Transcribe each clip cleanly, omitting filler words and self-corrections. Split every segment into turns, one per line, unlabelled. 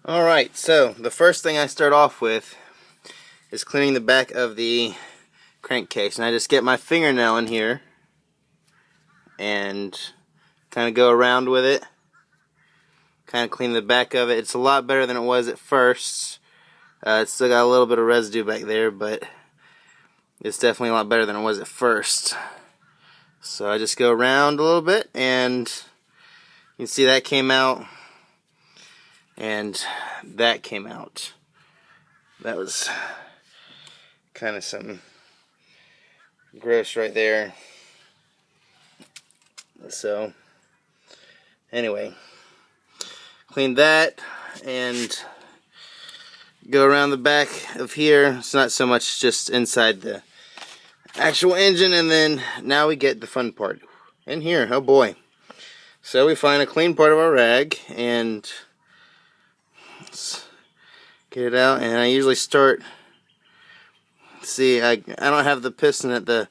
Alright, so the first thing I start off with is cleaning the back of the crankcase. And I just get my fingernail in here and kind of go around with it. Kind of clean the back of it. It's a lot better than it was at first. It's still got a little bit of residue back there, but it's definitely a lot better than it was at first. So I just go around a little bit, and you can see that came out, and that came out. That was kind of some gross right there. So anyway, clean that and go around the back of here. It's not so much just inside the actual engine, and then now we get the fun part in here. Oh boy. So we find a clean part of our rag and let's get it out, and I usually start, see, I don't have the piston at the,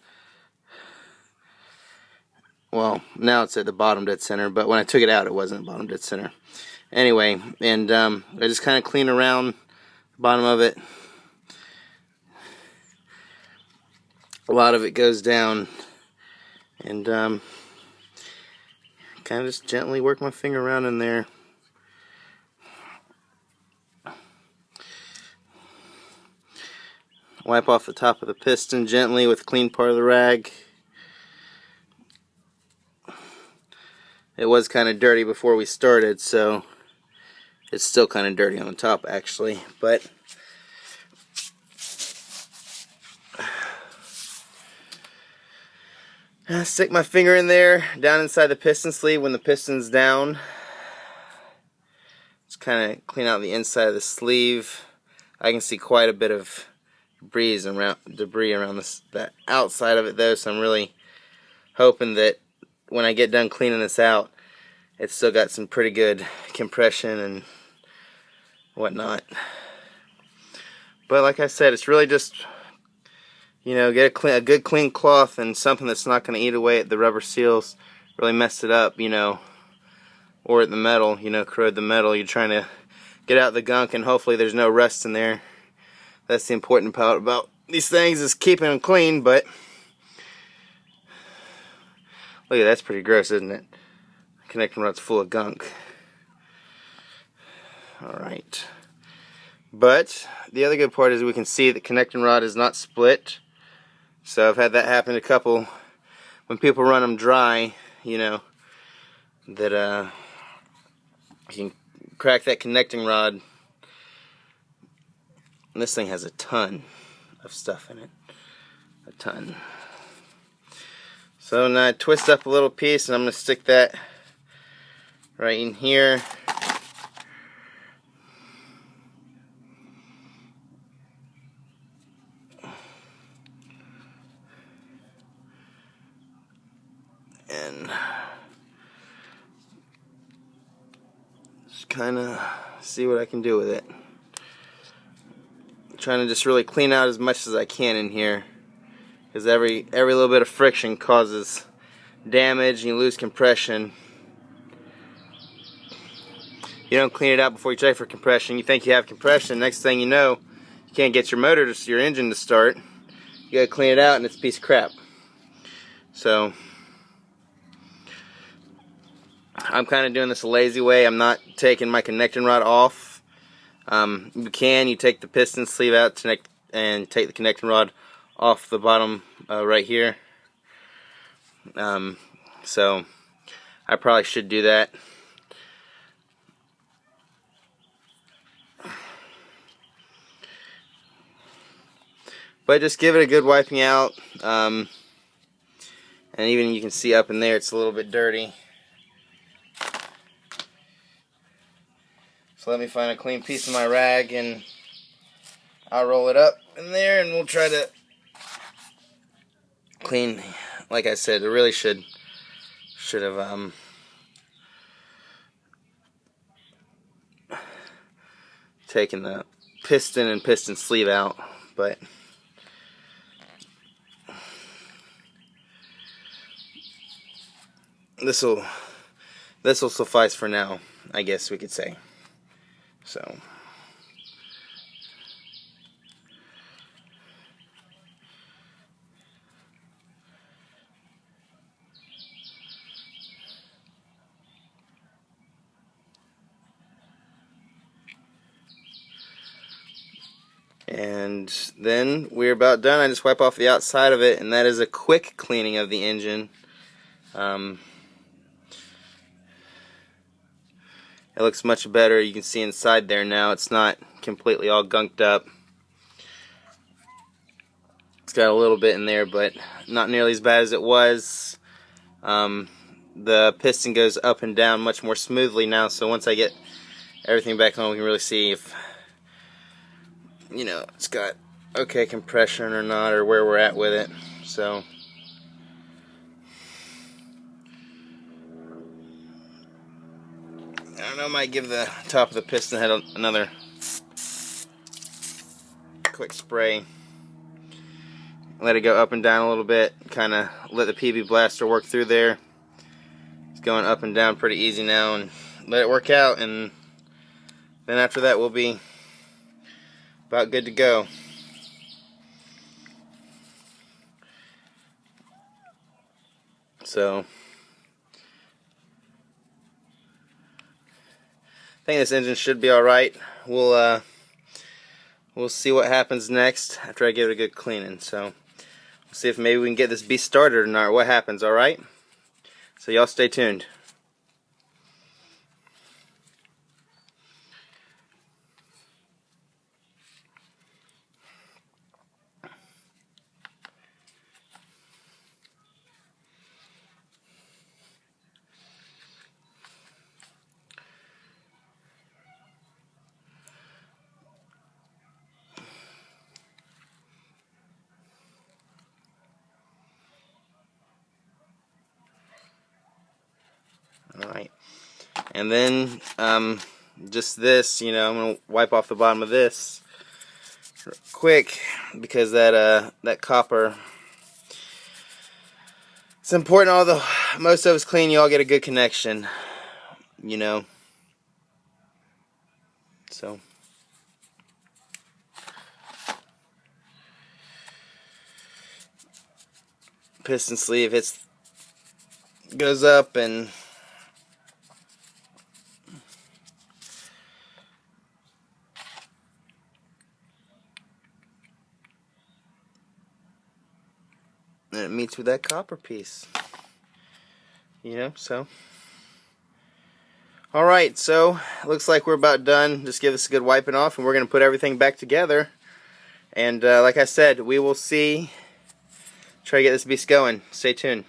well, now it's at the bottom dead center, but when I took it out it wasn't bottom dead center. Anyway, and I just kind of clean around the bottom of it. A lot of it goes down, and kind of just gently work my finger around in there. Wipe off the top of the piston gently with a clean part of the rag. It was kind of dirty before we started, so it's still kind of dirty on the top actually, but I stick my finger in there, down inside the piston sleeve when the piston's down. Just kind of clean out the inside of the sleeve. I can see quite a bit of debris around that outside of it though, so I'm really hoping that when I get done cleaning this out, it's still got some pretty good compression and whatnot. But like I said, it's really just, you know, get a good clean cloth and something that's not going to eat away at the rubber seals, really mess it up, you know, or at the metal, you know, corrode the metal. You're trying to get out the gunk, and hopefully there's no rust in there. That's the important part about these things, is keeping them clean. But look at that, that's pretty gross, isn't it? The connecting rod's full of gunk. Alright. But the other good part is we can see the connecting rod is not split. So I've had that happen a couple when people run them dry, you know, that you can crack that connecting rod. And this thing has a ton of stuff in it. A ton. So now I twist up a little piece, and I'm going to stick that right in here. And just kind of see what I can do with it. I'm trying to just really clean out as much as I can in here, because every little bit of friction causes damage and you lose compression. You don't clean it out before you check for compression. You think you have compression, next thing you know, you can't get your engine to start. You gotta clean it out, and it's a piece of crap. So I'm kind of doing this a lazy way. I'm not taking my connecting rod off. You take the piston sleeve out and take the connecting rod off the bottom right here. So I probably should do that. But just give it a good wiping out. And even you can see up in there it's a little bit dirty. So let me find a clean piece of my rag, and I'll roll it up in there, and we'll try to clean. Like I said, it really should have taken the piston and piston sleeve out, but this will suffice for now, I guess we could say. So and then we're about done. I just wipe off the outside of it, and that is a quick cleaning of the engine. It looks much better. You can see inside there now. It's not completely all gunked up. It's got a little bit in there, but not nearly as bad as it was. The piston goes up and down much more smoothly now, so once I get everything back on, we can really see if, you know, it's got okay compression or not, or where we're at with it. So I don't know, I might give the top of the piston head another quick spray. Let it go up and down a little bit, kind of let the PB blaster work through there. It's going up and down pretty easy now, and let it work out, and then after that we'll be about good to go. So I think this engine should be alright. We'll see what happens next after I give it a good cleaning. So we'll see if maybe we can get this beast started or not, or what happens, alright? So y'all stay tuned. Alright, and then just this, you know, I'm going to wipe off the bottom of this real quick, because that copper, it's important. Although most of it's clean, you all get a good connection, you know. So piston sleeve goes up, and it meets with that copper piece, you know. So alright, so looks like we're about done. Just give this a good wiping off, and we're going to put everything back together, and like I said, we will see, try to get this beast going. Stay tuned.